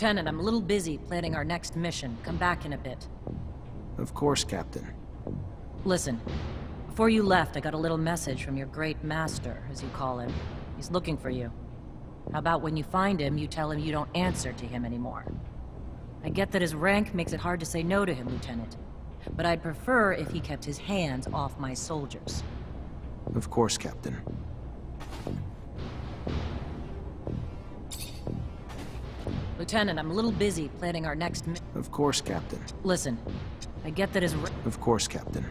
Lieutenant, I'm a little busy planning our next mission. Come back in a bit. Of course, Captain. Listen, before you left, I got a little message from your great master, as you call him. He's looking for you. How about when you find him, you tell him you don't answer to him anymore? I get that his rank makes it hard to say no to him, Lieutenant. But I'd prefer if he kept his hands off my soldiers. Of course, Captain. Lieutenant, I'm a little busy planning our next Of course, Captain. Listen, I get that his Of course, Captain.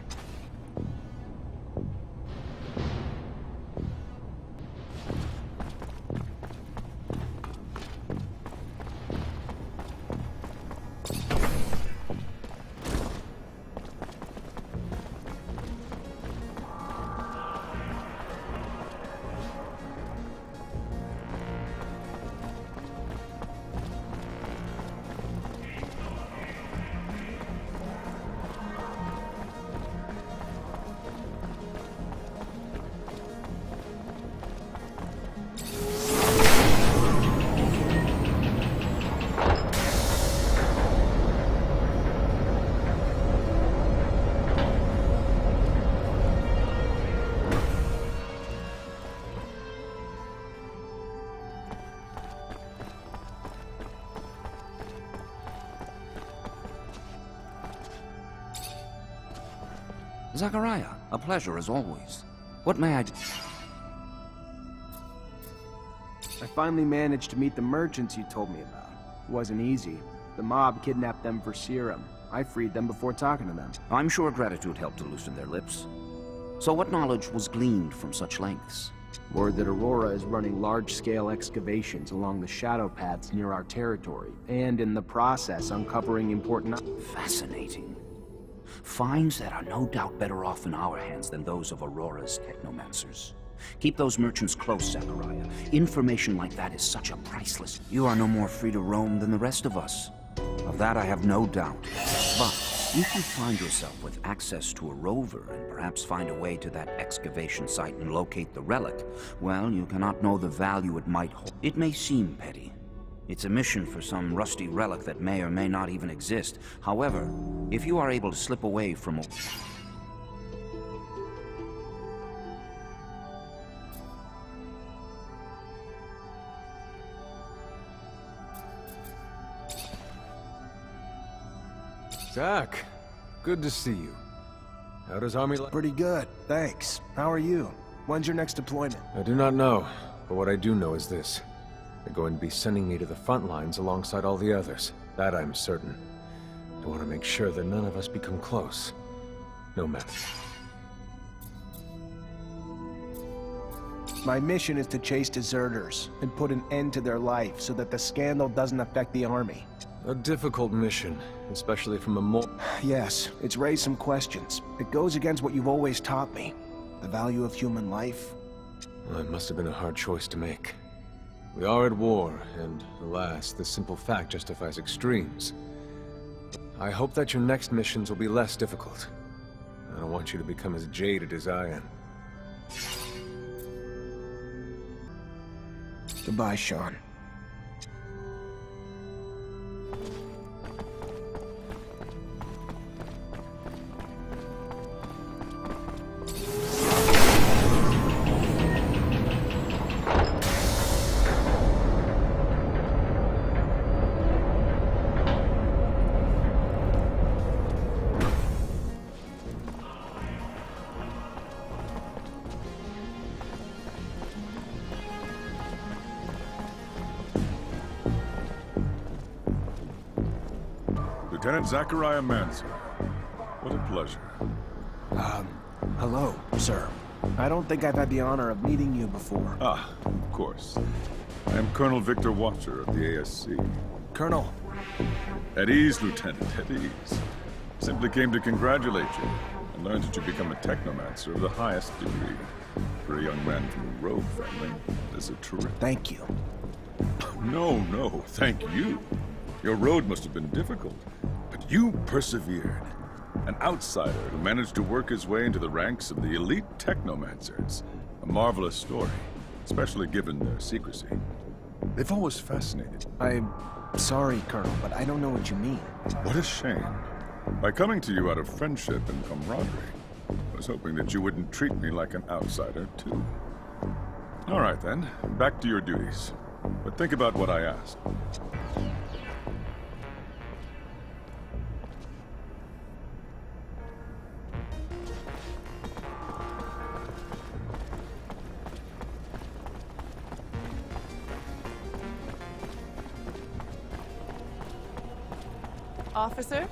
Zachariah, a pleasure as always. What may I do? I finally managed to meet the merchants you told me about. It wasn't easy. The mob kidnapped them for serum. I freed them before talking to them. I'm sure gratitude helped to loosen their lips. So what knowledge was gleaned from such lengths? Word that Aurora is running large-scale excavations along the shadow paths near our territory, and in the process uncovering important... Fascinating. Finds that are no doubt better off in our hands than those of Aurora's technomancers. Keep those merchants close, Zachariah. Information like that is such a priceless... You are no more free to roam than the rest of us. Of that I have no doubt. But if you find yourself with access to a rover and perhaps find a way to that excavation site and locate the relic, well, you cannot know the value it might hold. It may seem petty. It's a mission for some rusty relic that may or may not even exist. However, if you are able to slip away from a... Zach, good to see you. How does Army life? Pretty good, thanks. How are you? When's your next deployment? I do not know, but what I do know is this. They're going to be sending me to the front lines alongside all the others. That I'm certain. I want to make sure that none of us become close. No matter. My mission is to chase deserters and put an end to their life so that the scandal doesn't affect the army. A difficult mission, especially from a Yes, it's raised some questions. It goes against what you've always taught me. The value of human life. Well, it must have been a hard choice to make. We are at war, and alas, this simple fact justifies extremes. I hope that your next missions will be less difficult. I don't want you to become as jaded as I am. Goodbye, Sean. Lieutenant Zachariah Manson. What a pleasure. Hello, sir. I don't think I've had the honor of meeting you before. Ah, of course. I am Colonel Victor Watcher of the ASC. Colonel. At ease, Lieutenant, at ease. Simply came to congratulate you and learn that you become a Technomancer of the highest degree. For a young man from a rogue family, that's a terrific... Thank you. No, thank you. Your road must have been difficult, but you persevered. An outsider who managed to work his way into the ranks of the elite Technomancers. A marvelous story, especially given their secrecy. They've always fascinated me. I'm sorry, Colonel, but I don't know what you mean. What a shame. By coming to you out of friendship and camaraderie, I was hoping that you wouldn't treat me like an outsider, too. All right, then. Back to your duties. But think about what I asked. Officer?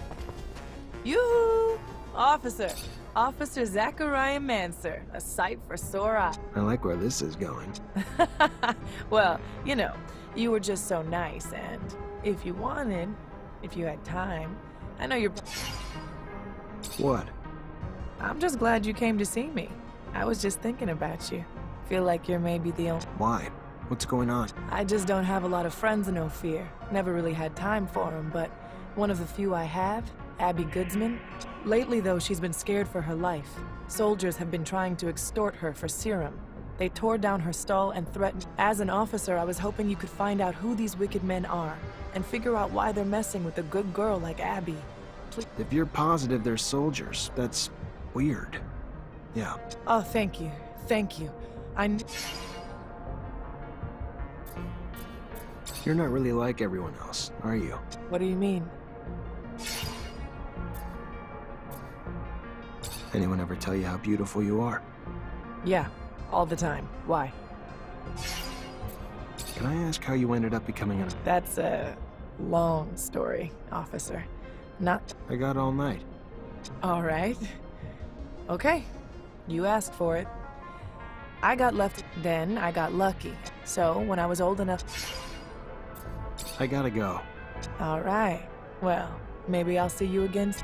Yoo-hoo! Officer! Officer Zachariah Manser, a sight for sore eyes. I like where this is going. Well, you know, you were just so nice, and if you wanted, if you had time, I know you're... What? I'm just glad you came to see me. I was just thinking about you. Feel like you're maybe the only... Why? What's going on? I just don't have a lot of friends in Ophir. Never really had time for them, but one of the few I have, Abby Goodsman. Lately, though, she's been scared for her life. Soldiers have been trying to extort her for serum. They tore down her stall and threatened. As an officer, I was hoping you could find out who these wicked men are and figure out why they're messing with a good girl like Abby. Please. If you're positive they're soldiers, that's weird. Yeah. Oh, thank you. Thank you. You're not really like everyone else, are you? What do you mean? Anyone ever tell you how beautiful you are? Yeah, all the time. Why? Can I ask how you ended up becoming a... That's a long story, officer. Not... I got all night. All right. Okay. You asked for it. I got left, then I got lucky. So, when I was old enough... I gotta go. All right. Well, maybe I'll see you again.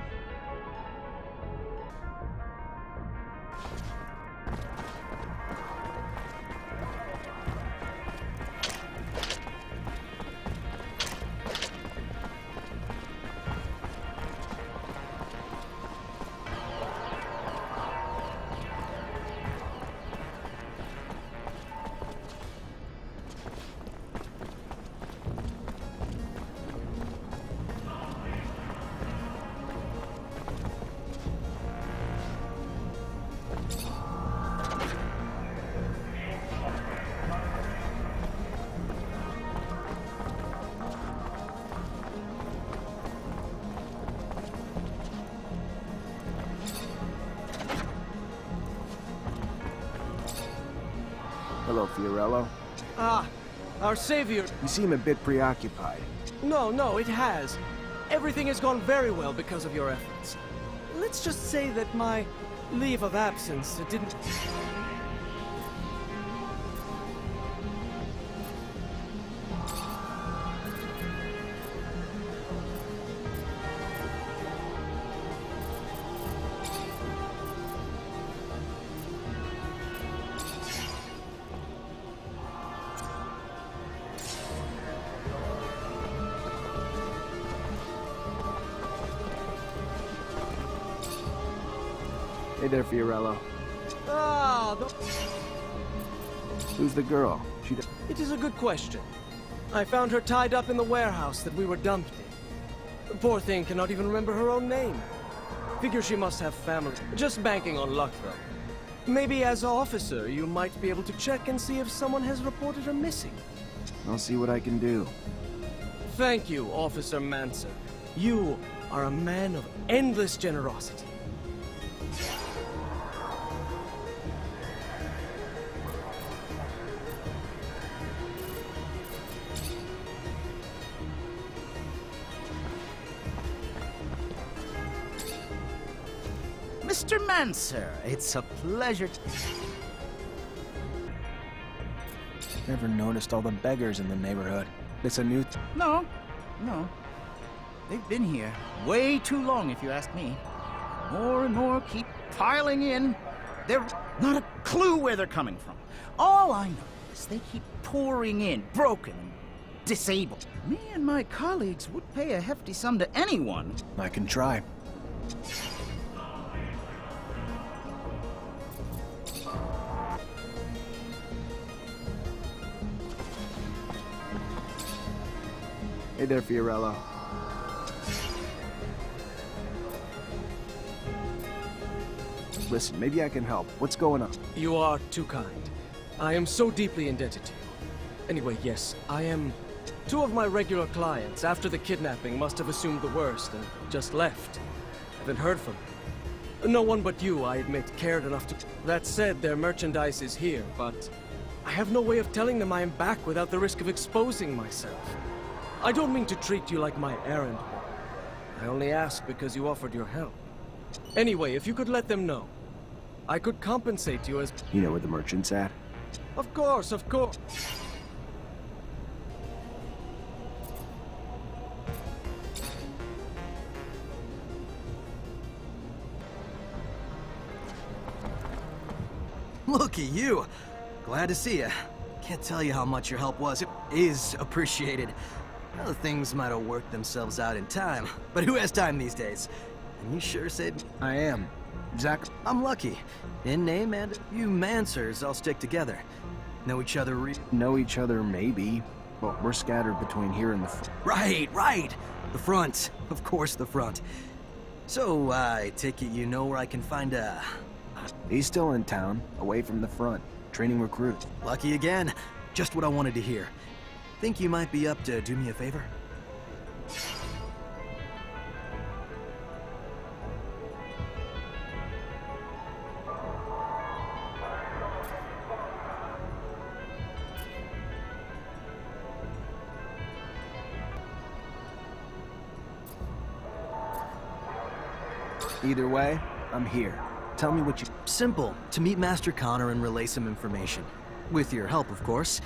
Hello, Fiorello. Ah, our savior. You seem a bit preoccupied. No, it has. Everything has gone very well because of your efforts. Let's just say that my leave of absence didn't... Hey there, Fiorello. Ah, Who's the girl? it is a good question. I found her tied up in the warehouse that we were dumped in. The poor thing cannot even remember her own name. Figure she must have family. Just banking on luck, though. Maybe as an officer, you might be able to check and see if someone has reported her missing. I'll see what I can do. Thank you, Officer Manser. You are a man of endless generosity. Mr. Manser, it's a pleasure. Never noticed all the beggars in the neighborhood. It's a new... No. They've been here way too long, if you ask me. More and more keep piling in. They're not a clue where they're coming from. All I know is they keep pouring in, broken and disabled. Me and my colleagues would pay a hefty sum to anyone. I can try. Hey there, Fiorello. Listen, maybe I can help. What's going on? You are too kind. I am so deeply indebted to you. Anyway, yes, I am... Two of my regular clients, after the kidnapping, must have assumed the worst and just left. Haven't heard from them. No one but you, I admit, cared enough to... That said, their merchandise is here, but... I have no way of telling them I am back without the risk of exposing myself. I don't mean to treat you like my errand boy. I only ask because you offered your help. Anyway, if you could let them know, I could compensate you as... You know where the merchant's at? Of course, of course. Look at you. Glad to see you. Can't tell you how much your help was. It is appreciated. Other things might have worked themselves out in time, but who has time these days? And you sure saved me. I am. Exactly. I'm lucky. In name and you Mansers all stick together. Know each other Know each other, maybe. But we're scattered between here and the front. Right. The front. Of course, the front. So, I take it you know where I can find a... He's still in town, away from the front, training recruits. Lucky again. Just what I wanted to hear. Think you might be up to do me a favor? Either way, I'm here. Tell me what you... Simple. To meet Master Connor and relay some information. With your help, of course.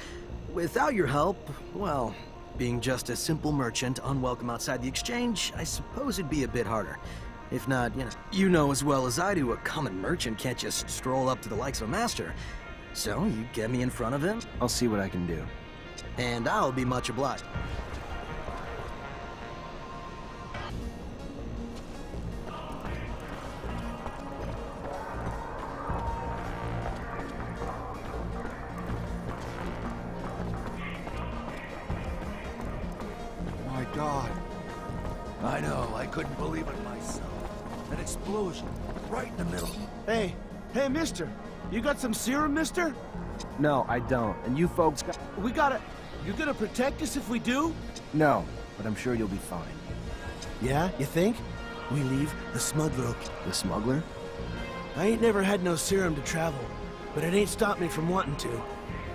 Without your help, well, being just a simple merchant, unwelcome outside the exchange, I suppose it'd be a bit harder. If not, you know as well as I do, a common merchant can't just stroll up to the likes of a master. So, you get me in front of him, I'll see what I can do. and I'll be much obliged. My God. I know, I couldn't believe it myself. An explosion, right in the middle. Hey, mister. You got some serum, mister? No, I don't. And you folks got... We gotta... You gonna protect us if we do? No, but I'm sure you'll be fine. Yeah, you think? We leave the smuggler. The smuggler? I ain't never had no serum to travel, but it ain't stopped me from wanting to.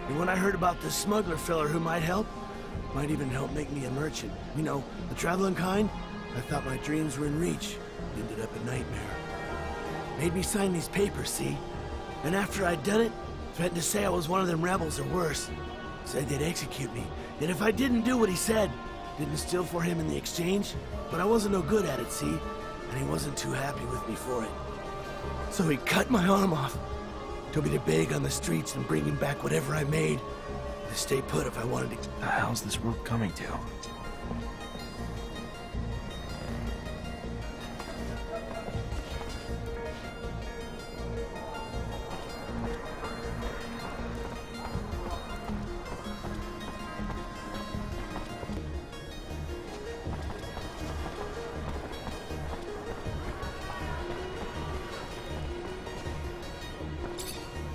And when I heard about this smuggler fella who might help, might even help make me a merchant, you know, the traveling kind, I thought my dreams were in reach. Ended up a nightmare. Made me sign these papers, see? And after I'd done it, threatened to say I was one of them rebels or worse. Said they'd execute me. And if I didn't do what he said, didn't steal for him in the exchange, but I wasn't no good at it, see? And he wasn't too happy with me for it. So he cut my arm off. Told me to beg on the streets and bring him back whatever I made. To stay put if I wanted to. The hell's this world coming to?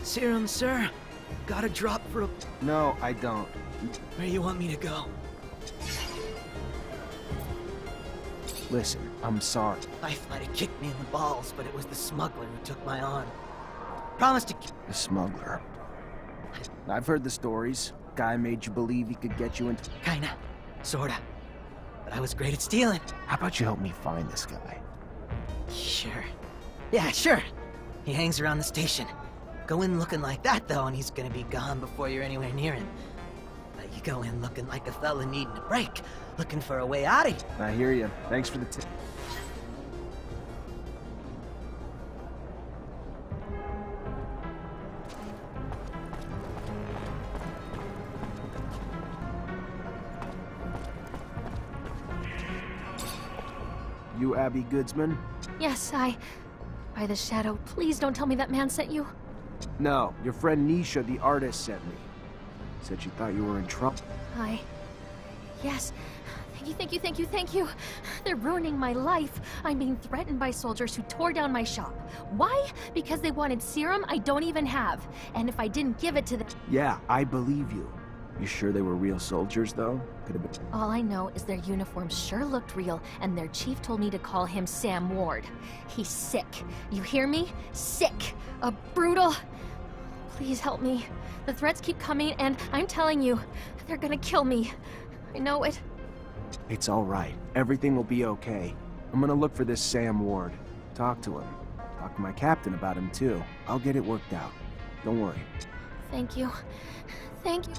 Serum, sir. Got a drop for a... No, I don't. Where you want me to go? Listen, I'm sorry. Life might have kicked me in the balls, but it was the smuggler who took my arm. Promised to... The smuggler. I've heard the stories. Guy made you believe he could get you into... Kinda. Sorta. But I was great at stealing. How about you help me find this guy? Sure. Yeah, sure. He hangs around the station. Go in looking like that, though, and he's gonna be gone before you're anywhere near him. But you go in looking like a fella needing a break, looking for a way out of here. I hear you. Thanks for the tip. You Abby Goodsman? Yes, by the shadow, please don't tell me that man sent you. No, your friend Nisha, the artist, sent me. Said she thought you were in trouble. Yes. Thank you, thank you, thank you. They're ruining my life. I'm being threatened by soldiers who tore down my shop. Why? Because they wanted serum I don't even have. And if I didn't give it to them... Yeah, I believe you. You sure they were real soldiers, though? Could have been... All I know is their uniforms sure looked real, and their chief told me to call him Sam Ward. He's sick. You hear me? Sick. A brutal... Please help me. The threats keep coming, and I'm telling you, they're gonna kill me. I know it. It's all right. Everything will be okay. I'm gonna look for this Sam Ward. Talk to him. Talk to my captain about him, too. I'll get it worked out. Don't worry. Thank you. Thank you.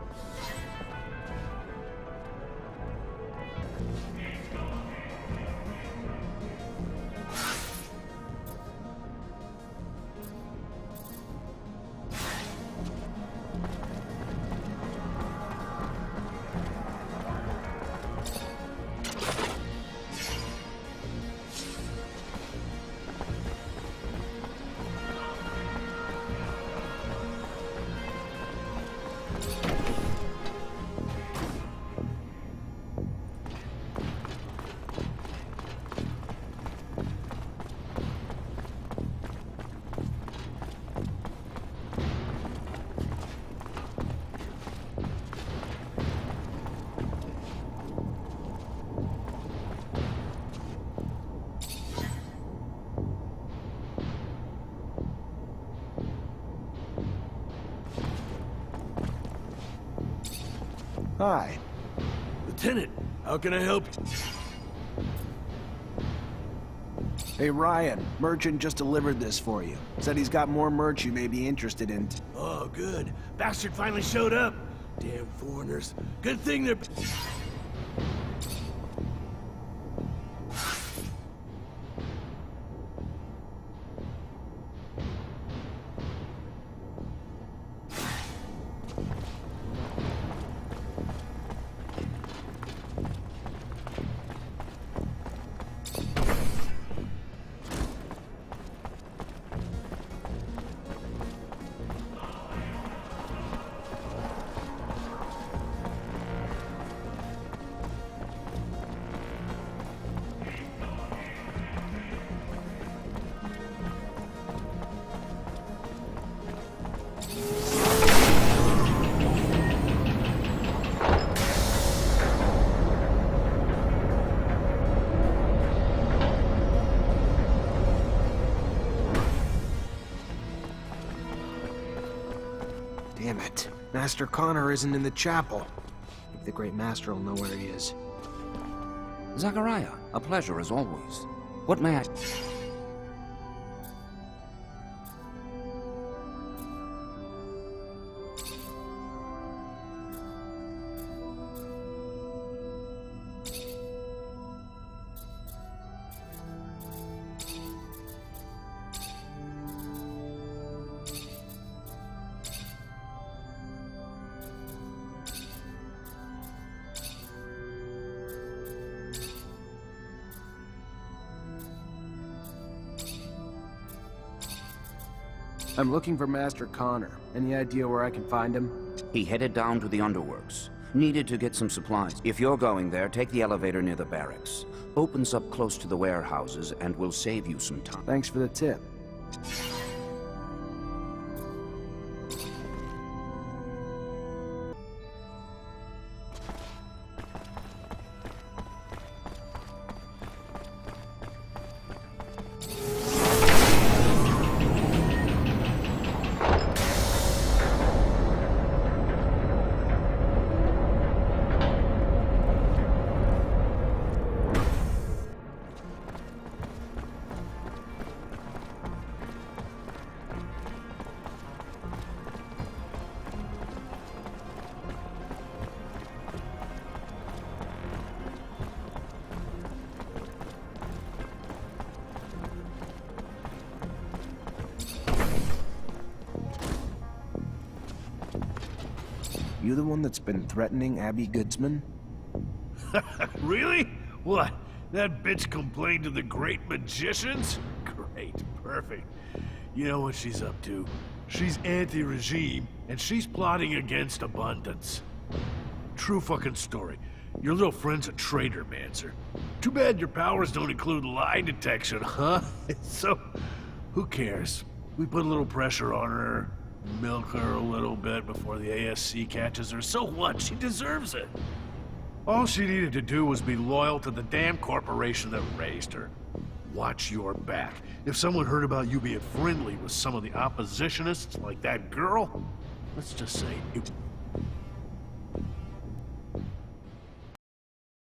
Hi. Lieutenant, how can I help you? Hey, Ryan. Merchant just delivered this for you. Said he's got more merch you may be interested in. Oh, good. Bastard finally showed up. Damn foreigners. Good thing they're... Damn it. Master Connor isn't in the chapel. Maybe the Great Master will know where he is. Zachariah, a pleasure as always. What may I... I'm looking for Master Connor. Any idea where I can find him? He headed down to the underworks. Needed to get some supplies. If you're going there, take the elevator near the barracks. Opens up close to the warehouses and will save you some time. Thanks for the tip. You the one that's been threatening Abby Goodsman? Really? What? That bitch complained to the great magicians? Great, perfect. You know what she's up to. She's anti-regime, and she's plotting against abundance. True fucking story. Your little friend's a traitor, Mancer. Too bad your powers don't include lie detection, huh? So, who cares? We put a little pressure on her, milk her a little bit before the ASC catches her. So what? She deserves it. All she needed to do was be loyal to the damn corporation that raised her. Watch your back. If someone heard about you being friendly with some of the oppositionists, like that girl, let's just say